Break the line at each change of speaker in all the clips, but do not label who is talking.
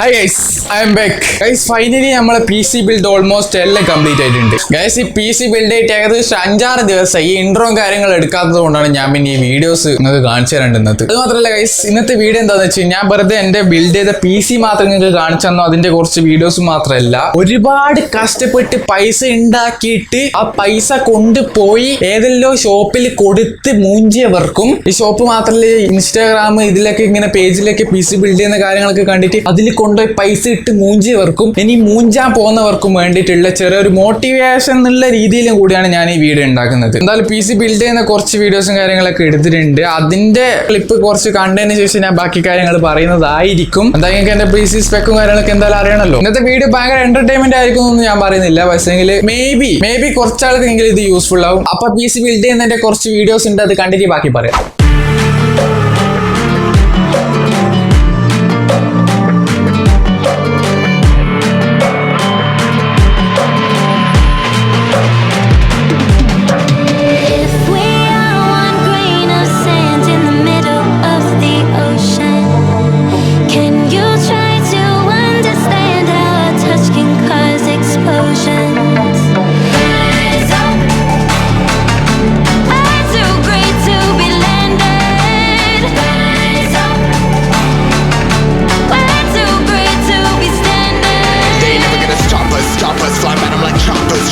Hi guys, I am back. Guys, finally our PC build almost എല്ലാം complete ആയിട്ടുണ്ട്. Guys, ഈ PC build ആയിട്ട് ഏകദേശം 5-6 ദിവസമായി ഈ ഇൻട്രോയും കാര്യങ്ങളും എടുക്കാത്തതുകൊണ്ടാണ് ഞാൻ പിന്നെ ഈ വീഡിയോസ് നിങ്ങൾക്ക് കാണിച്ചു തരേണ്ടുന്നത്. അത് മാത്രമല്ല ഗൈസ്, ഇന്നത്തെ വീഡിയോ എന്താണെന്ന് വെച്ചാൽ ഞാൻ വെറുതെ എന്റെ ബിൽഡ് ചെയ്ത PC മാത്രം നിങ്ങൾക്ക് കാണിച്ചു തന്നോ അതിന്റെ കുറച്ച് വീഡിയോസ് മാത്രമല്ല, ഒരുപാട് കഷ്ടപ്പെട്ട് പൈസ ഉണ്ടാക്കിയിട്ട് ആ പൈസ കൊണ്ടുപോയി ഏതെല്ലോ ഷോപ്പിൽ കൊടുത്ത് മൂഞ്ചിയവർക്കും, ഈ ഷോപ്പ് മാത്രമല്ല ഇൻസ്റ്റാഗ്രാം ഇതിലൊക്കെ ഇങ്ങനെ പേജിലൊക്കെ PC ബിൽഡ് ചെയ്യുന്ന കാര്യങ്ങളൊക്കെ കണ്ടിട്ട് അതിൽ കൊണ്ടുപോയി പൈസ ഇട്ട് മൂഞ്ചിയവർക്കും ഇനി മൂഞ്ചാൻ പോകുന്നവർക്കും വേണ്ടിയിട്ടുള്ള ചെറിയൊരു മോട്ടിവേഷൻ എന്നുള്ള രീതിയിലും കൂടിയാണ് ഞാൻ ഈ വീഡിയോ ഉണ്ടാക്കുന്നത്. എന്തായാലും PC ബിൽഡ് ചെയ്യുന്ന കുറച്ച് വീഡിയോസും കാര്യങ്ങളൊക്കെ എടുത്തിട്ടുണ്ട്. അതിന്റെ ക്ലിപ്പ് കുറച്ച് കണ്ടതിന് ശേഷം ഞാൻ ബാക്കി കാര്യങ്ങൾ പറയുന്നതായിരിക്കും. എന്തായാലും എന്റെ PC സ്പെക്കും കാര്യങ്ങളൊക്കെ എന്തായാലും അറിയണമല്ലോ. ഇന്നത്തെ വീഡിയോ ഭയങ്കര എന്റർടൈൻമെന്റ് ആയിരിക്കും എന്ന് ഞാൻ പറയുന്നില്ല, പക്ഷേങ്കിൽ മേ ബി കുറച്ചാൾക്കെങ്കിലും ഇത് യൂസ്ഫുൾ ആവും. അപ്പൊ PC ബിൽഡ് ചെയ്യുന്നതിന്റെ കുറച്ച് വീഡിയോസ് ഉണ്ട്, അത് കണ്ടിട്ട് ബാക്കി പറയാം.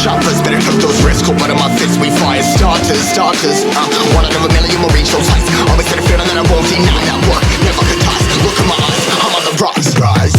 Shoppers better took those risks. Cool, but in my fists we fire starters. One out of a million will reach those heights. Always had a feeling that I won't deny that work. Never could toss. Look in my eyes, I'm on the rocks. Rise.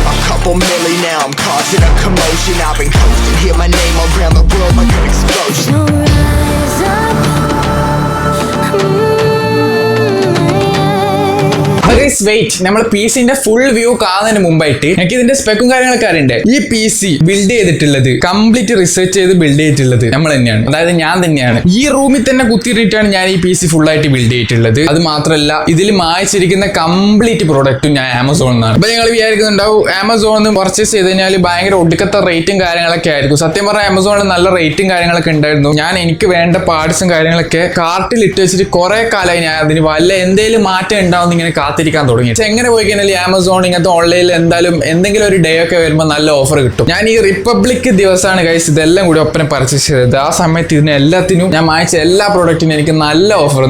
A couple million now, I'm causing a commotion. I've been coasting, hear my name around the world like an explosion.
Rise up.
Wait, നമ്മൾ PCന്റെ full view കാണുന്നതിന് മുമ്പായിട്ട് എനിക്ക് ഇതിന്റെ സ്പെക്കും കാര്യങ്ങളൊക്കെ അറിയണ്ടേ. ഈ PC build ചെയ്തിട്ടുള്ളത് കംപ്ലീറ്റ് റിസർച്ച് ചെയ്ത് ബിൽഡ് ചെയ്തിട്ടുള്ളത് നമ്മൾ തന്നെയാണ്, അതായത് ഞാൻ തന്നെയാണ്. ഈ റൂമിൽ തന്നെ കുത്തിയിട്ടാണ് ഞാൻ ഈ PC ഫുൾ ആയിട്ട് ബിൽഡ് ചെയ്തിട്ടുള്ളത്. അത് മാത്രമല്ല, ഇതിൽ മായിച്ചിരിക്കുന്ന കംപ്ലീറ്റ് പ്രോഡക്റ്റും ഞാൻ ആമസോണിൽ നിന്നാണ്. അപ്പൊ നിങ്ങൾ വിചാരിക്കുന്നുണ്ടാവും ആമസോണിൽ നിന്ന് പർച്ചേസ് ചെയ്ത് കഴിഞ്ഞാൽ ഭയങ്കര ഒടുക്കത്തെ റേറ്റും കാര്യങ്ങളൊക്കെ ആയിരിക്കും. സത്യം പറഞ്ഞാൽ ആമസോണിൽ നല്ല റേറ്റും കാര്യങ്ങളൊക്കെ ഉണ്ടായിരുന്നു. ഞാൻ എനിക്ക് വേണ്ട പാർട്സും കാര്യങ്ങളൊക്കെ കാർട്ടിൽ ഇട്ട് വെച്ചിട്ട് കുറെ കാലമായി ഞാൻ അതിന് വല്ല എന്തെങ്കിലും മാറ്റം ഉണ്ടാവും ഇങ്ങനെ കാത്തിരിക്കാൻ തുടങ്ങി. എങ്ങനെ പോയി കഴിഞ്ഞാൽ ആമസോൺ ഇങ്ങനത്തെ ഓൺലൈനിൽ എന്തായാലും എന്തെങ്കിലും ഒരു ഡേ ഒക്കെ വരുമ്പോൾ നല്ല ഓഫർ കിട്ടും. ഞാൻ ഈ റിപ്പബ്ലിക് ദിവസമാണ് ഗൈസ് ഇതെല്ലാം കൂടി ഒപ്പനെ പർച്ചേസ് ചെയ്തത്. ആ സമയത്ത് ഇതിന് എല്ലാത്തിനും ഞാൻ വാങ്ങിച്ച എല്ലാ പ്രോഡക്റ്റിനും എനിക്ക് നല്ല ഓഫർ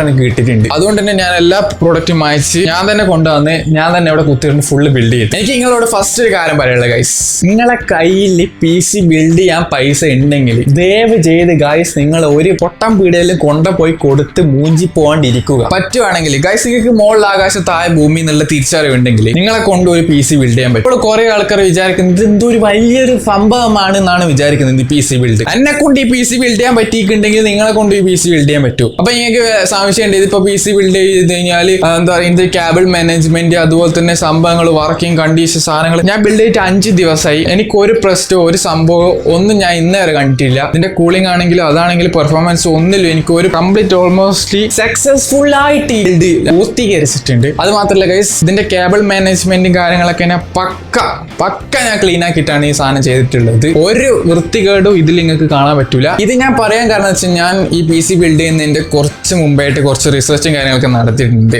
എനിക്ക് കിട്ടിയിട്ടുണ്ട്. അതുകൊണ്ട് തന്നെ ഞാൻ എല്ലാ പ്രോഡക്റ്റും വാങ്ങിച്ച് ഞാൻ തന്നെ കൊണ്ടുവന്ന് ഞാൻ തന്നെ ഇവിടെ കുത്തിയിട്ട് ഫുള്ള് ബിൽഡ് ചെയ്തു. എനിക്ക് നിങ്ങളോട് ഫസ്റ്റ് ഒരു കാര്യം പറയാനുള്ളത് ഗൈസ്, നിങ്ങളെ കയ്യിൽ PC ബിൽഡ് ചെയ്യാൻ പൈസ ഉണ്ടെങ്കിൽ ദയവ് ചെയ്ത് ഗൈസ് നിങ്ങൾ ഒരു പൊട്ടം പീടികയിൽ കൊണ്ടുപോയി കൊടുത്ത് മൂഞ്ചി പോകാണ്ടിരിക്കുക. പറ്റുവാണെങ്കിൽ ഗൈസ് നിങ്ങൾക്ക് മുകളിൽ ആകാശത്തായ ഭൂമി എന്നുള്ള തിരിച്ചറിവുണ്ടെങ്കിൽ നിങ്ങളെ കൊണ്ട് ഒരു PC ബിൽഡ് ചെയ്യാൻ പറ്റും. ഇപ്പോൾ കുറെ ആൾക്കാർ വിചാരിക്കുന്നത് എന്തോ ഒരു വലിയൊരു സംഭവമാണ് എന്നാണ് വിചാരിക്കുന്നത് ഈ PC ബിൽഡ്. എന്നെ കൊണ്ട് ഈ PC ബിൽഡ് ചെയ്യാൻ പറ്റിയിട്ടുണ്ടെങ്കിൽ നിങ്ങളെ കൊണ്ട് ഈ PC ബിൽഡ് ചെയ്യാൻ പറ്റും. അപ്പൊ നിങ്ങൾക്ക് സംശയം ഉണ്ട്, ഇതിപ്പോ PC ബിൽഡ് ചെയ്ത് കഴിഞ്ഞാൽ എന്താ പറയുക, ഇത് കേബിൾ മാനേജ്മെന്റ് അതുപോലെ തന്നെ സംഭവങ്ങൾ വർക്കിംഗ് കണ്ടീഷൻ സാധനങ്ങൾ ഞാൻ ബിൽഡ് ചെയ്തിട്ട് 5 ദിവസമായി. എനിക്ക് ഒരു പ്രശ്നമോ ഒരു സംഭവം ഒന്നും ഞാൻ ഇന്ന് വരെ കണ്ടിട്ടില്ല. ഇതിന്റെ കൂളിംഗ് ആണെങ്കിലും അതാണെങ്കിലും പെർഫോമൻസ് ഒന്നിലും എനിക്ക് ഒരു കംപ്ലീറ്റ് ഓൾമോസ്റ്റ് സക്സസ്ഫുൾ ആയിട്ട് ബിൽഡ് പൂർത്തീകരിച്ചിട്ടുണ്ട്. അത് മാത്രമല്ല ഗൈസ്, ഇതിന്റെ കേബിൾ മാനേജ്മെന്റും കാര്യങ്ങളൊക്കെ ഞാൻ പക്ക ഞാൻ ക്ലീൻ ആക്കിയിട്ടാണ് ഈ സാധനം ചെയ്തിട്ടുള്ളത്. ഒരു വൃത്തികേടും ഇതിൽ നിങ്ങൾക്ക് കാണാൻ പറ്റൂല. ഇത് ഞാൻ പറയാൻ കാരണം വെച്ചാൽ ഞാൻ ഈ PC ബിൽഡ് ചെയ്യുന്നതിന്റെ കുറച്ച് മുമ്പായിട്ട് കുറച്ച് റിസർച്ചും കാര്യങ്ങളൊക്കെ നടത്തിയിട്ടുണ്ട്.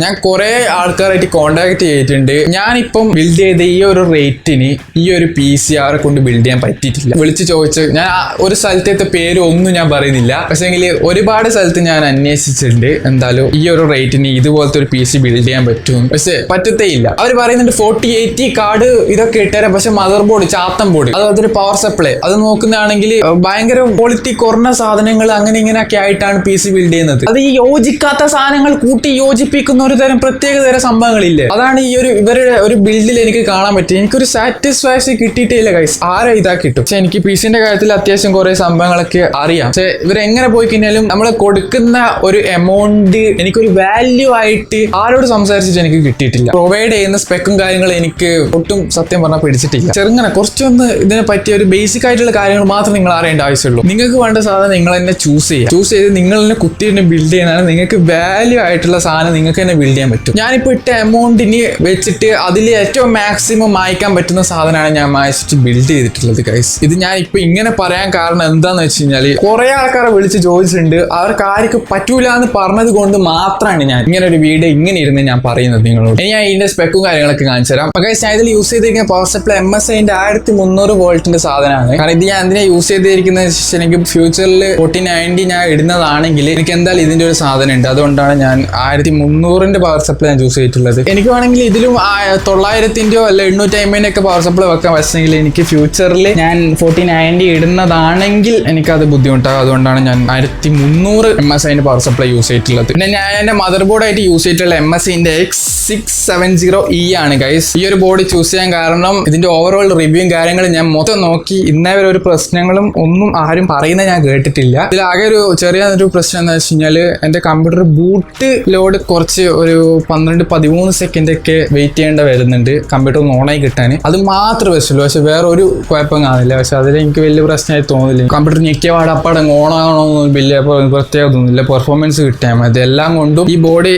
ഞാൻ കുറെ ആൾക്കാരായിട്ട് കോണ്ടാക്ട് ചെയ്തിട്ടുണ്ട്. ഞാനിപ്പം ബിൽഡ് ചെയ്ത ഈ ഒരു റേറ്റിന് ഈ ഒരു PC ആരെ കൊണ്ട് ബിൽഡ് ചെയ്യാൻ പറ്റിയിട്ടില്ല. വിളിച്ച് ചോദിച്ച് ഞാൻ ഒരു സ്ഥലത്തെ പേര് ഒന്നും ഞാൻ പറയുന്നില്ല, പക്ഷേങ്കിൽ ഒരുപാട് സ്ഥലത്ത് ഞാൻ അന്വേഷിച്ചിട്ടുണ്ട്. എന്തായാലും ഈ ഒരു റേറ്റിന് ഇതുപോലെ ഇതുപോലത്തെ ഒരു PC ബിൽഡ് ചെയ്യാൻ പറ്റും. പക്ഷെ പറ്റത്തേ ഇല്ല. അവർ പറയുന്നുണ്ട് 4080 കാർഡ് ഇതൊക്കെ ഇട്ടുതരാം, പക്ഷെ മദർ ബോർഡ്, ചാത്തൻ ബോർഡ്, അതുപോലെ പവർ സപ്ലൈ അത് നോക്കുന്നതാണെങ്കിൽ ഭയങ്കര ക്വാളിറ്റി കുറഞ്ഞ സാധനങ്ങൾ അങ്ങനെ ഇങ്ങനെയൊക്കെ ആയിട്ടാണ് PC ബിൽഡ് ചെയ്യുന്നത്. അത് ഈ യോജിക്കാത്ത സാധനങ്ങൾ കൂട്ടി യോജിപ്പിക്കുന്ന ഒരു തരം പ്രത്യേക തരം സംഭവങ്ങളില്ലേ, അതാണ് ഈ ഇവരുടെ ഒരു ബിൽഡിൽ എനിക്ക് കാണാൻ പറ്റും. എനിക്കൊരു സാറ്റിസ്ഫാക്ഷൻ കിട്ടിയിട്ടില്ല ഗൈസ്. ആരെ കിട്ടും. പക്ഷെ എനിക്ക് PCന്റെ കാര്യത്തിൽ അത്യാവശ്യം കുറെ സംഭവങ്ങളൊക്കെ അറിയാം. പക്ഷെ ഇവരെങ്ങനെ പോയി കഴിഞ്ഞാലും നമ്മൾ കൊടുക്കുന്ന ഒരു എമൗണ്ട് എനിക്കൊരു വാല്യൂ ആയിട്ട് ആരോട് സംസാരിച്ചിട്ട് എനിക്ക് കിട്ടിയിട്ടില്ല. പ്രൊവൈഡ് ചെയ്യുന്ന സ്പെക്കും കാര്യങ്ങളും എനിക്ക് ഒട്ടും സത്യം പറഞ്ഞാൽ പിടിച്ചിട്ടില്ല. ചെറുങ്ങനെ കുറച്ചൊന്ന് ഇതിനെ പറ്റിയ ഒരു ബേസിക് ആയിട്ടുള്ള കാര്യങ്ങൾ മാത്രം നിങ്ങൾ അറിയേണ്ട ആവശ്യമുള്ളൂ. നിങ്ങൾക്ക് വേണ്ട സാധനം നിങ്ങൾ തന്നെ ചൂസ് ചെയ്ത് നിങ്ങൾ തന്നെ കുത്തി തന്നെ ബിൽഡ് ചെയ്യാനാണ്. നിങ്ങൾക്ക് വാല്യൂ ആയിട്ടുള്ള സാധനം നിങ്ങൾക്ക് തന്നെ ബിൽഡ് ചെയ്യാൻ പറ്റും. ഞാനിപ്പോൾ ഇട്ട എമൗണ്ടിന് വെച്ചിട്ട് അതിൽ ഏറ്റവും മാക്സിമം മായ്ക്കാൻ പറ്റുന്ന സാധനമാണ് ഞാൻ മായിച്ചിട്ട് ബിൽഡ് ചെയ്തിട്ടുള്ളത് ഗൈസ്. ഇത് ഞാൻ ഇപ്പൊ ഇങ്ങനെ പറയാൻ കാരണം എന്താന്ന് വെച്ച് കഴിഞ്ഞാൽ കുറെ ആൾക്കാരെ വിളിച്ച് ചോദിച്ചിട്ടുണ്ട്, അവർക്ക് ആർക്കും പറ്റൂല എന്ന് പറഞ്ഞത് കൊണ്ട് മാത്രമാണ് ഞാൻ ഇങ്ങനെ ഒരു വീഡിയോ ഇങ്ങനെ ഇരുന്ന് ഞാൻ പറയുന്നത് നിങ്ങളോട്. ഇനി ഞാൻ ഇതിന്റെ സ്പെക്കും കാര്യങ്ങളൊക്കെ കാണിച്ചു തരാം. ഗൈസ്, ഞാൻ ഇതിൽ യൂസ് ചെയ്തിരിക്കുന്ന പവർ സപ്ലൈ MSIന്റെ 1300 വോൾട്ടിന്റെ സാധനമാണ്. കാരണം ഇത് ഞാൻ എന്തിനാ യൂസ് ചെയ്തിരിക്കുന്നത് വെച്ചാൽ എനിക്ക് ഫ്യൂച്ചറിൽ 4090 ഞാൻ ഇടുന്നതാണെങ്കിൽ എനിക്ക് എന്തായാലും ഇതിന്റെ ഒരു സാധനം ഉണ്ട്. അതുകൊണ്ടാണ് ഞാൻ 1300ന്റെ പവർ സപ്ലൈ ഞാൻ ചൂസ് ചെയ്തിട്ടുള്ളത്. എനിക്ക് വേണമെങ്കിൽ ഇതിലും 900ന്റെയോ അല്ല 850ന്റെ ഒക്കെ പവർ സപ്ലൈ വെക്കാൻ വെച്ചെങ്കിൽ എനിക്ക് ഫ്യൂച്ചറിൽ ഞാൻ 4090 ഇടുന്നതാണെങ്കിൽ എനിക്കത് ബുദ്ധിമുട്ടാകും. അതുകൊണ്ടാണ് ഞാൻ 1300 MSIന്റെ പവർ സപ്ലൈ യൂസ് ചെയ്തിട്ടുള്ളത്. പിന്നെ ഞാൻ എന്റെ മദർ ബോർഡായിട്ട് യൂസ് ചെയ്തിട്ടുള്ള MSIന്റെ X670E ആണ് ഗൈസ്. ഈ ഒരു ബോർഡ് ചൂസ് ചെയ്യാൻ കാരണം ഇതിന്റെ ഓവറോൾ റിവ്യൂവും കാര്യങ്ങളും ഞാൻ മൊത്തം നോക്കി ഇന്നേ വരെ ഒരു പ്രശ്നങ്ങളും ഒന്നും ആരും പറയുന്നത് ഞാൻ കേട്ടിട്ടില്ല. ഇതിലാകെ ഒരു ചെറിയൊരു പ്രശ്നം എന്താ വെച്ച് കഴിഞ്ഞാല് എന്റെ കമ്പ്യൂട്ടർ ബൂട്ട് ലോഡ് കുറച്ച് ഒരു 12-13 സെക്കൻഡ് ഒക്കെ വെയിറ്റ് ചെയ്യേണ്ട വരുന്നുണ്ട് കമ്പ്യൂട്ടർ ഒന്ന് ഓണായി കിട്ടാൻ. അത് മാത്രമേ പ്രശ്നമുള്ളൂ. പക്ഷെ വേറെ ഒരു കുഴപ്പം കാണില്ല. പക്ഷെ അതിൽ എനിക്ക് വലിയ പ്രശ്നമായി തോന്നില്ല. കമ്പ്യൂട്ടർ ഞെക്കിയ പാട് അപ്പാടങ്ങ് ഓണാകണമെന്നൊന്നും വലിയ പ്രത്യേകത ഒന്നുമില്ല. പെർഫോമൻസ് കിട്ടിയാൽ മതി. എല്ലാം കൊണ്ടും ഈ ബോർഡ്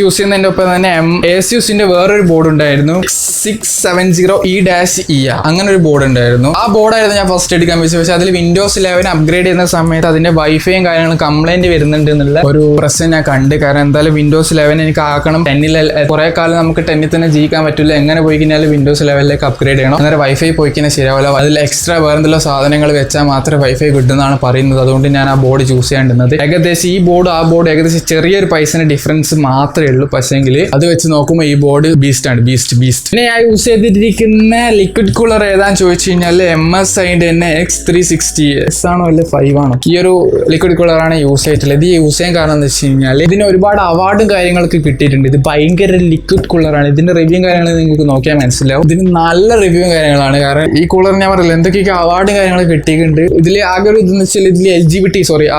യൂസ് ചെയ്യുന്നതിന്റെ ഒപ്പം തന്നെ ASUSന്റെ വേറൊരു ബോർഡ് ഉണ്ടായിരുന്നു, 670E-E അങ്ങനെ ഒരു ബോർഡ് ഉണ്ടായിരുന്നു. ആ ബോർഡായിരുന്നു ഞാൻ ഫസ്റ്റ് എടുക്കാൻ വെച്ചത്. പക്ഷെ അതിൽ Windows 11 അപ്ഗ്രേഡ് ചെയ്യുന്ന സമയത്ത് അതിന്റെ വൈഫൈയും കാര്യങ്ങളും കംപ്ലൈന്റ് വരുന്നുണ്ട് എന്നുള്ള ഒരു പ്രശ്നം ഞാൻ കണ്ട്. കാരണം എന്തായാലും Windows 11 എനിക്ക് ആക്കണം. 10ൽ കുറെ കാലം നമുക്ക് 10ൽ തന്നെ ജീവിക്കാൻ പറ്റില്ല. എങ്ങനെ പോയി കഴിഞ്ഞാൽ Windows 11ലേക്ക് അപ്ഗ്രേഡ് ചെയ്യണം. അന്നേരം വൈഫൈ പോയി കഴിഞ്ഞാൽ ശരിയാവില്ല. അതിൽ എക്സ്ട്രാ വേറെ എന്തെങ്കിലും സാധനങ്ങൾ വെച്ചാൽ മാത്രമേ വൈഫൈ കിട്ടുന്നതാണ് പറയുന്നത്. അതുകൊണ്ട് ഞാൻ ആ ബോർഡ് ചൂസ് ചെയ്യാണ്ടിരുന്നത്. ഏകദേശം ഈ ബോർഡ് ആ ബോർഡ് ഏകദേശം ചെറിയൊരു പൈസയുടെ ഡിഫറൻസ് മാത്രമേ ഉള്ളൂ. പക്ഷേങ്കിൽ അത് വെച്ച് നോക്കുമ്പോൾ ഈ ബോർഡ് ബീസ്റ്റ് ആണ്, ബീസ്റ്റ്. പിന്നെ ഞാൻ യൂസ് ചെയ്തിരിക്കുന്ന ലിക്വിഡ് കൂളർ ഏതാന്ന് ചോദിച്ചു കഴിഞ്ഞാൽ MSIന്റെ തന്നെ X360 ആണോ അല്ലെ 5 ആണോ, ഈ ഒരു ലിക്വിഡ് കൂളറാണ് യൂസ് ചെയ്തിട്ടുള്ളത്. ഇത് യൂസ് ചെയ്യാൻ കാരണം എന്താ വെച്ച് കഴിഞ്ഞാൽ ഇതിന് ഒരുപാട് അവാർഡും കാര്യങ്ങളൊക്കെ കിട്ടിയിട്ടുണ്ട്. ഇത് ഭയങ്കര ലിക്വിഡ് കൂളറാണ്. ഇതിന്റെ റിവ്യൂ കാര്യങ്ങൾ നിങ്ങൾക്ക് നോക്കിയാൽ മനസ്സിലാവും. ഇതിന് നല്ല റിവ്യൂ കാര്യങ്ങളാണ്. കാരണം ഈ കൂളർ ഞാൻ പറയില്ല എന്തൊക്കെയൊക്കെ അവാർഡും കാര്യങ്ങളൊക്കെ കിട്ടിയിട്ടുണ്ട്. ഇതിൽ ആകെ ഒരു ഇതെന്ന് വെച്ചാൽ ഇതിൽ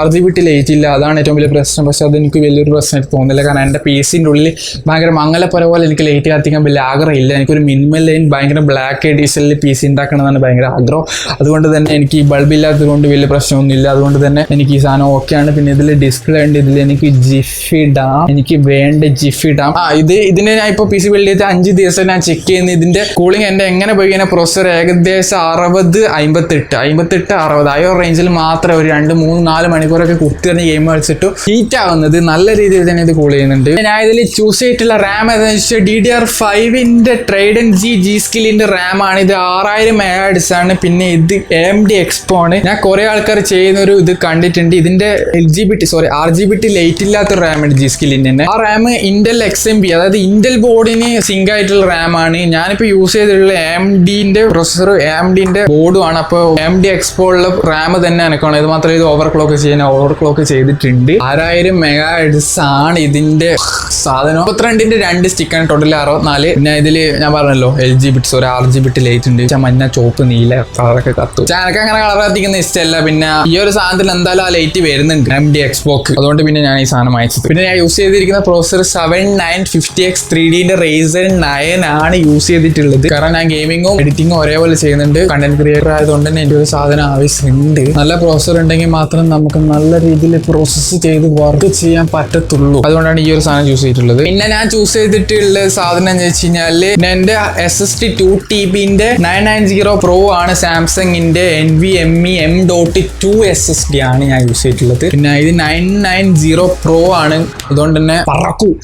RGBT ലൈറ്റ് ഇല്ല. അതാണ് ഏറ്റവും വലിയ പ്രശ്നം. പക്ഷെ അതെനിക്ക് വലിയൊരു പ്രശ്നമായിട്ട് തോന്നില്ല. കാരണം എൻ്റെ PC-ന്റെ ഉള്ളിൽ ഭയങ്കര മംഗലപ്പുര പോലെ എനിക്ക് ലൈറ്റ് കത്തിക്കാൻ വലിയ ആഗ്രഹമില്ല. എനിക്കൊരു മിനിമൽ ലൈൻ ഭയങ്കര ബ്ലാക്ക് എഡിഷനിൽ PC ഉണ്ടാക്കണമെന്നാണ് ഭയങ്കര ആഗ്രഹം. അതുകൊണ്ട് തന്നെ എനിക്ക് ഈ ബൾബ് ഇല്ലാത്തത് കൊണ്ട് വലിയ പ്രശ്നമൊന്നുമില്ല. അതുകൊണ്ട് തന്നെ എനിക്ക് ഈ സാധനം ഓക്കെയാണ്. പിന്നെ ഇതിൽ ഡിസ്പ്ലേ ഉണ്ട്. ഇതിൽ എനിക്ക് ജിഫ് ഇടാം. എനിക്ക് വേണ്ട ജിഫ് ഇടാം. ഇതിനെ ഞാൻ ഇപ്പോൾ PC ബിൽഡ് ചെയ്ത് 5 ദിവസം ഞാൻ ചെക്ക് ചെയ്യുന്നത്. ഇതിന്റെ കൂളിംഗ് എൻ്റെ എങ്ങനെ പോയി കഴിഞ്ഞാൽ പ്രൊസസ്സർ ഏകദേശം 60-58-60 ആ ഒരു റേഞ്ചിൽ മാത്രമേ ഒരു 2-3-4 മണിക്കൂറൊക്കെ കുത്തി തന്നെ ഗെയിം കളിച്ചിട്ട് ഹീറ്റ് ആവുന്നത്. നല്ല രീതിയിൽ തന്നെ ഇത് കൂൾ ചെയ്യുന്നുണ്ട്. ഞാൻ ഇതിൽ ചൂസ് ചെയ്തിട്ടുള്ള റാം ഏതാണെന്ന് വെച്ചാൽ DDR5ന്റെ Trident G-Skillന്റെ റാം ആണ്. ഇത് 6000 MHz ആണ്. പിന്നെ ഇത് AMD Expo ആണ്. ഞാൻ കുറെ ആൾക്കാർ ചെയ്യുന്ന ഒരു ഇത് കണ്ടിട്ടുണ്ട്. ഇതിന്റെ RGBT ലൈറ്റ് ഇല്ലാത്ത റാമാണ് G-Skillന്റെ തന്നെ. ആ റാം Intel XMB അതായത് ഇന്റൽ ബോർഡിന് സിങ്ക് ആയിട്ടുള്ള റാം ആണ്. ഞാനിപ്പോൾ യൂസ് ചെയ്തിട്ടുള്ള AMDന്റെ പ്രൊസസ്സർ AMDന്റെ ബോർഡും ആണ്. അപ്പോൾ AMD Expo ഉള്ള റാം തന്നെ എനിക്കാണ്. ഇത് മാത്രമേ ഇത് ഓവർക്ലോക്ക് ചെയ്തിട്ടുണ്ട്. 6000 MHz ആണ് ഇതിന്റെ സാധനം. 32ന്റെ 2 സ്റ്റിക്കാണ്. ടോട്ടൽ 64. പിന്നെ ഇതിൽ ഞാൻ പറഞ്ഞല്ലോ RGBT ലൈറ്റ് ഉണ്ട്. മഞ്ഞ ചോപ്പ് നീല കളറൊക്കെ കത്തും. എനിക്ക് അങ്ങനെ കളർ കത്തിക്കുന്ന ഇഷ്ടമല്ല. പിന്നെ ഈ ഒരു സാധനത്തിൽ എന്തായാലും ആ ലൈറ്റ് വരുന്നുണ്ട് AMD Expoക്ക്. അതുകൊണ്ട് പിന്നെ ഞാൻ ഈ സാധനം അയച്ചത്. പിന്നെ ഞാൻ യൂസ് ചെയ്തിരിക്കുന്ന പ്രൊസസ്സർ 7950X 3Dന്റെ Ryzen 9 ആണ് യൂസ് ചെയ്തിട്ടുള്ളത്. കാരണം ഞാൻ ഗെയിമിങ്ങും എഡിറ്റിങ്ങും ഒരേപോലെ ചെയ്യുന്നുണ്ട്. കണ്ടന്റ് ക്രിയേറ്റർ ആയതുകൊണ്ട് തന്നെ എൻ്റെ ഒരു സാധനം ആവശ്യമുണ്ട്. നല്ല പ്രൊസസ്സർ ഉണ്ടെങ്കിൽ മാത്രം നമുക്ക് നല്ല രീതിയിൽ പ്രോസസ്സ് ചെയ്ത് വർക്ക് ചെയ്യാൻ പറ്റത്തുള്ളൂ. അതുകൊണ്ടാണ് ഈ ഒരു സാധനം ചൂസ് ചെയ്തിട്ടുള്ളത്. പിന്നെ ഞാൻ ചൂസ് ചെയ്തിട്ടുള്ള സാധനം എന്ന് വെച്ച് കഴിഞ്ഞാല് എൻ്റെ SSD 2TBന്റെ 990 Pro ആണ്. സാംസങ്ങിന്റെ NVMe M.2 SSD ആണ് ഞാൻ യൂസ് ചെയ്തിട്ടുള്ളത്. പിന്നെ ഇത് 990 Pro ആണ്. അതുകൊണ്ട് തന്നെ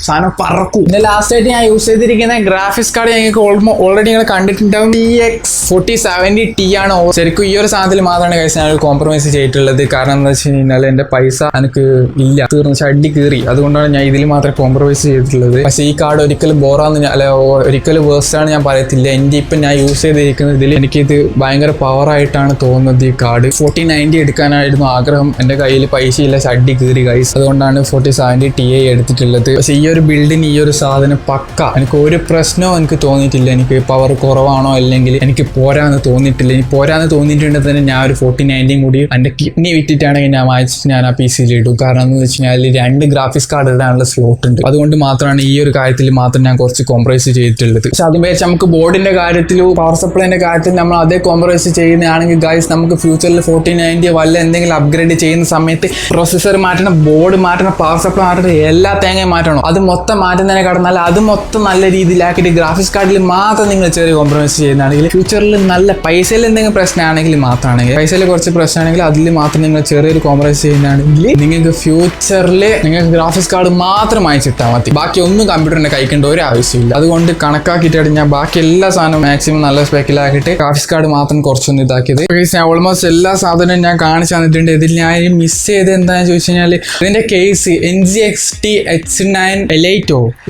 സാധനം പറക്കൂ. പിന്നെ ലാസ്റ്റ് ആയിട്ട് ഞാൻ യൂസ് ചെയ്തിരിക്കുന്ന ഗ്രാഫിക്സ് കാർഡ് ഞങ്ങൾക്ക് ഓൾറെഡി നിങ്ങൾ കണ്ടിട്ടുണ്ടാവും. TX4070 ആണ്. ശരിക്കും ഈ ഒരു സാധനത്തിൽ മാത്രമാണ് ഞാൻ കോംപ്രമൈസ് ചെയ്തിട്ടുള്ളത്. കാരണം എന്താ വെച്ച് കഴിഞ്ഞാൽ എൻ്റെ പൈസ എനിക്ക് ഇല്ല, തീർന്നു ചട്ടി കീറി. അതുകൊണ്ടാണ് ഞാൻ ഇതിൽ മാത്രമേ കോംപ്രമൈസ് കോംപ്രമൈസ് ചെയ്തിട്ടുള്ളത്. പക്ഷേ ഈ കാർഡ് ഒരിക്കലും ബോറാന്ന് അല്ല ഒരിക്കലും വേഴ്സ്റ്റാണ് ഞാൻ പറയത്തില്ല. എൻ്റെ ഇപ്പം ഞാൻ യൂസ് ചെയ്തിരിക്കുന്നതിൽ എനിക്കിത് ഭയങ്കര പവറായിട്ടാണ് തോന്നുന്നത്. ഈ കാർഡ് 4090 എടുക്കാനായിരുന്നു ആഗ്രഹം. എൻ്റെ കയ്യിൽ പൈസയില്ല, ഷഡ്ഡി കീറി ഗൈസ്. അതുകൊണ്ടാണ് 4070 Ti എടുത്തിട്ടുള്ളത്. പക്ഷേ ഈ ഒരു ബിൽഡിന് ഈ ഒരു സാധനം പക്ക. എനിക്ക് ഒരു പ്രശ്നവും എനിക്ക് തോന്നിയിട്ടില്ല. എനിക്ക് പവർ കുറവാണോ അല്ലെങ്കിൽ എനിക്ക് പോരാന്ന് തോന്നിയിട്ടില്ല. ഇനി പോരാന്ന് തോന്നിയിട്ടുണ്ടെങ്കിൽ തന്നെ ഞാൻ ഒരു 4090 കൂടി എൻ്റെ കിഡ്നി വിറ്റിട്ടാണെങ്കിൽ ഞാൻ വാങ്ങിച്ചിട്ട് ഞാൻ ആ PC-യിൽ ഇടും. കാരണം എന്ന് വെച്ച് കഴിഞ്ഞാൽ 2 ഗ്രാഫിക്സ് കാർഡ് ഇടാനുള്ള സ്ലോട്ട് ഉണ്ട്. അതുകൊണ്ട് മാത്രമാണ് ഈ ഒരു കാര്യത്തിൽ മാത്രം ഞാൻ കുറച്ച് കോംപ്രമൈസ് ചെയ്തിട്ടുള്ളത്. പക്ഷെ അതും വെച്ച് നമുക്ക് ബോർഡിന്റെ കാര്യത്തിലും പവർ സപ്ലൈന്റെ കാര്യത്തിൽ നമ്മൾ അതേ കോംപ്രമൈസ് ചെയ്യുന്നതാണെങ്കിൽ ഗൈസ് നമുക്ക് ഫ്യൂച്ചറിൽ 4090 വല്ല എന്തെങ്കിലും അപ്ഗ്രേഡ് ചെയ്യുന്ന സമയത്ത് പ്രൊസസ്സർ മാറ്റണം, ബോർഡ് മാറ്റണം, പവർ സപ്ലൈ മാറ്റണം, എല്ലാ തേങ്ങയും മാറ്റണം. അത് മൊത്തം മാറ്റുന്നതിനെ കടന്നാൽ അത് മൊത്തം നല്ല രീതിയിലാക്കിയിട്ട് ഗ്രാഫിക്സ് കാർഡിൽ മാത്രം നിങ്ങൾ ചെറിയ കോംപ്രമൈസ് ചെയ്യുന്നതാണെങ്കിൽ ഫ്യൂച്ചറിൽ നല്ല പൈസയിൽ എന്തെങ്കിലും പ്രശ്നമാണെങ്കിൽ മാത്രമാണെങ്കിൽ പൈസയിൽ കുറച്ച് പ്രശ്നമാണെങ്കിൽ അതിൽ മാത്രം നിങ്ങൾ ചെറിയൊരു കോംപ്രമൈസ് ചെയ്യുന്നതാണെങ്കിൽ നിങ്ങൾക്ക് ഫ്യൂച്ചറിൽ നിങ്ങൾക്ക് ഗ്രാഫിക്സ് കാർഡ് മാത്രം അയച്ചിട്ടാൽ മതി. ബാക്കി ഒന്നും കമ്പ്യൂട്ടറിന്റെ കഴിക്കേണ്ട ഒരു ആവശ്യമില്ല. അതുകൊണ്ട് കണക്കാക്കിയിട്ടാണ് ഞാൻ ബാക്കി എല്ലാ സാധനവും മാക്സിമം നല്ല സ്പെക്കിലാക്കിയിട്ട് ഗ്രാഫിക്സ് കാർഡ് മാത്രം കുറച്ചൊന്നും ഇതാക്കിയത്. ഞാൻ ഓൾമോസ്റ്റ് എല്ലാ സാധനവും ഞാൻ കാണിച്ചു തന്നിട്ടുണ്ട്. ഇതിൽ ഞാൻ മിസ് ചെയ്ത് എന്താണെന്ന് ചോദിച്ചു കഴിഞ്ഞാൽ ഇതിന്റെ കേസ് NGXT H9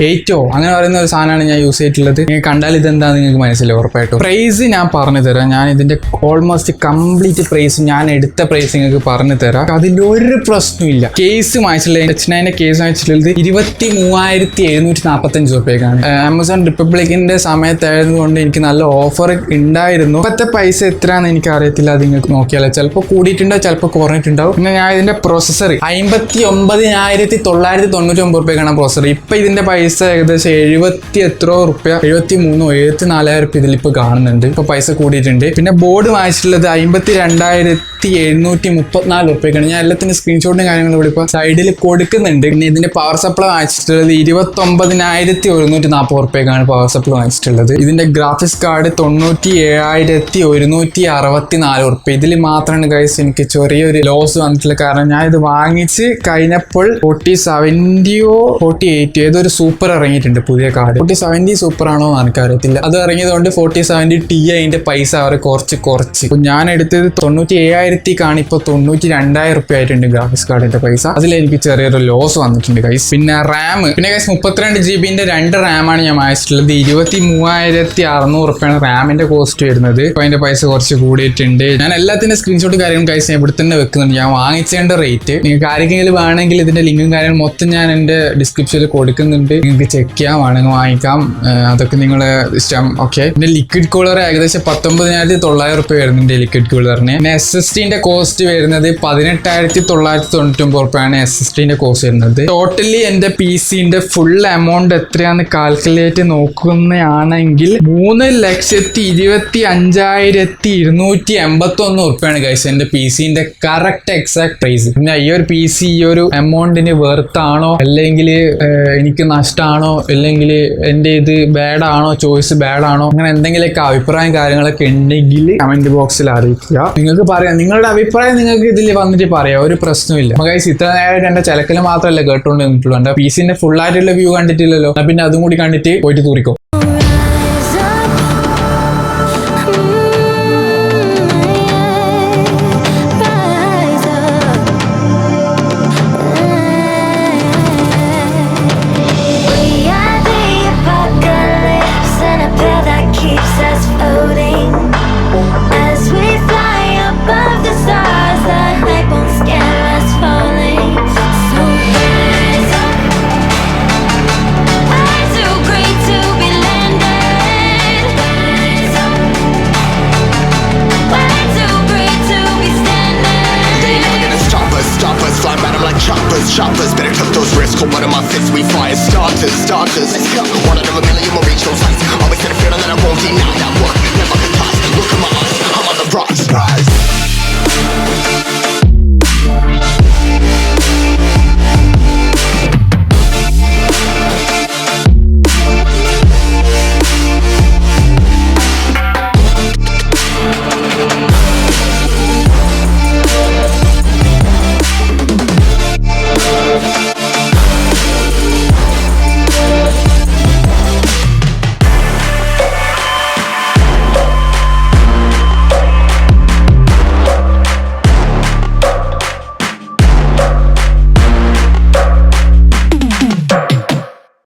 8 അങ്ങനെ പറയുന്ന ഒരു സാധനമാണ് ഞാൻ യൂസ് ചെയ്തിട്ടുള്ളത്. നിങ്ങൾ കണ്ടാൽ ഇതെന്താണെന്ന് നിങ്ങൾക്ക് മനസ്സിലാവും ഉറപ്പായിട്ടും. പ്രൈസ് ഞാൻ പറഞ്ഞു തരാം. ഞാൻ ഇതിന്റെ ഓൾമോസ്റ്റ് കംപ്ലീറ്റ് പ്രൈസ് ഞാൻ എടുത്ത പ്രൈസ് നിങ്ങൾക്ക് പറഞ്ഞു തരാം. അതിലൊരു പ്രശ്നമില്ല. കേസ് വാങ്ങിച്ചിട്ടുള്ള H9 കേസ് വാങ്ങിച്ചിട്ടുള്ളത് 23,745 രൂപയ്ക്കാണ്. ആമസോൺ റിപ്പബ്ലിക്കിന്റെ സമയത്തായതുകൊണ്ട് എനിക്ക് നല്ല ഓഫർ ഉണ്ടായിരുന്നു. ഇപ്പോഴത്തെ പൈസ എത്രയാണെന്ന് എനിക്ക് അറിയത്തില്ല. അത് നിങ്ങൾക്ക് നോക്കിയാലോ ചിലപ്പോൾ കൂടിയിട്ടുണ്ടാവും, ചിലപ്പോൾ കുറഞ്ഞിട്ടുണ്ടാവും. പിന്നെ ഞാൻ ഇതിന്റെ പ്രൊസസ്സർ 59,999 രൂപയ്ക്കാണ് പ്രൊസസ്സർ. ഇപ്പൊ ഇതിന്റെ പൈസ ഏകദേശം 70 എത്രയോ റുപ്യ 73,000 74,000 ഇതിലിപ്പോ കാണുന്നുണ്ട്. ഇപ്പൊ പൈസ കൂടിയിട്ടുണ്ട്. പിന്നെ ബോർഡ് വാങ്ങിച്ചിട്ടുള്ളത് 52,734 രൂപയ്ക്കാണ്. ഞാൻ എല്ലാത്തിന്റെ സ്ക്രീൻഷോട്ടും കാര്യങ്ങളും ഇവിടെ ഇപ്പൊ സൈഡിൽ കൊടുക്കുന്നുണ്ട്. പിന്നെ ഇതിന്റെ പവർ സപ്ലൈ വാങ്ങിച്ചിട്ടുള്ളത് 29,140 രൂപയ്ക്കാണ് പവർ സപ്ലൈ വാങ്ങിച്ചിട്ടുള്ളത്. ഇതിന്റെ ഗ്രാഫിക്സ് കാർഡ് 97,164 രൂപ. ഇതിൽ മാത്രമാണ് ഗൈസ് എനിക്ക് ചെറിയൊരു ലോസ് വന്നിട്ടുള്ളത്. കാരണം ഞാൻ ഇത് വാങ്ങിച്ച് കഴിഞ്ഞപ്പോൾ 4070 48 ഏതൊരു സൂപ്പർ ഇറങ്ങിയിട്ടുണ്ട് പുതിയ കാർഡ്. 4070 സൂപ്പർ ആണോ എന്ന് എനിക്കറിയത്തില്ല. അത് ഇറങ്ങിയതുകൊണ്ട് 4070 Ti അതിന്റെ പൈസ അവർ കുറച്ച് ഞാൻ എടുത്തത് 97,000 ഇപ്പൊ 92,000 രൂപ ആയിട്ടുണ്ട് ഗ്രാഫിക്സ് കാർഡിന്റെ പൈസ. അതിലെനിക്ക് ചെറിയൊരു ലോസ് വന്നിട്ടുണ്ട് ഗൈസ്. പിന്നെ റാം പിന്നെ ഗൈസ് 32 GB 2 റാമാണ് ഞാൻ വാങ്ങിച്ചിട്ടുള്ളത്. 23,600 രൂപയാണ് റാമിന്റെ കോസ്റ്റ് വരുന്നത്. അപ്പൊ അതിന്റെ പൈസ കുറച്ച് കൂടിയിട്ടുണ്ട്. ഞാൻ എല്ലാത്തിന്റെ സ്ക്രീൻഷോട്ട് കാര്യങ്ങളും ഗൈസ് ഞാൻ ഇവിടെ തന്നെ വെക്കുന്നുണ്ട്. ഞാൻ വാങ്ങിച്ചതിന്റെ റേറ്റ് നിങ്ങൾക്ക് ആരെങ്കിലും വേണമെങ്കിൽ ഇതിന്റെ ലിങ്കും കാര്യങ്ങളും മൊത്തം ഞാൻ എന്റെ ഡിസ്ക്രിപ്ഷനിൽ കൊടുക്കുന്നുണ്ട്. നിങ്ങൾക്ക് ചെക്ക് ചെയ്യാം, വേണമെങ്കിൽ വാങ്ങിക്കാം. അതൊക്കെ നിങ്ങളെ ഇഷ്ടം. ഓക്കെ. പിന്നെ ലിക്വിഡ് കൂളർ ഏകദേശം 19,900 രൂപ വരുന്നുണ്ട് ലിക്വിഡ് കൂളറിന്. പിന്നെ SSD കോസ്റ്റ് വരുന്നത് 18,999 രൂപയാണ് SSD കോസ്റ്റ് വരുന്നത്. ടോട്ടലി എന്റെ PC ഫുൾ എമൗണ്ട് എത്രയാന്ന് കാൽക്കുലേറ്റ് നോക്കുന്നതാണെങ്കിൽ 3,25,281 രൂപയാണ് ഗൈസ് എന്റെ PC കറക്റ്റ് എക്സാക്ട് പ്രൈസ്. പിന്നെ ഈ ഒരു PC ഈ ഒരു എമൗണ്ടിന് വെർത്താണോ അല്ലെങ്കിൽ എനിക്ക് നഷ്ടമാണോ അല്ലെങ്കിൽ എന്റെ ഇത് ബാഡാണോ ചോയ്സ് ബാഡാണോ അങ്ങനെ എന്തെങ്കിലുമൊക്കെ അഭിപ്രായം കാര്യങ്ങളൊക്കെ ഉണ്ടെങ്കിൽ കമന്റ് ബോക്സിൽ അറിയിക്കുക. നിങ്ങൾക്ക് പറയാം നിങ്ങളുടെ അഭിപ്രായം നിങ്ങൾക്ക് ഇതിൽ വന്നിട്ട് പറയാം, ഒരു പ്രശ്നമില്ല. ഗൈസ് ഇത്ര നേരമായിട്ട് എന്റെ ചിലക്കൽ മാത്രമല്ല കേട്ടോണ്ട് നിന്നിട്ടുള്ളൂ. എന്റെ PC ഫുൾ ആയിട്ടുള്ള വ്യൂ കണ്ടിട്ടില്ലല്ലോ. പിന്നെ അതും കൂടി കണ്ടിട്ട് പോയിട്ട് തൂറിക്കോ.
Choppers, better took those risks. Hold one of my fists, we fire starters. Let's go. One out of a million will reach those heights. Always had a feeling that I won't deny that work. Never could toss. Look at my eyes, I'm on the rocks.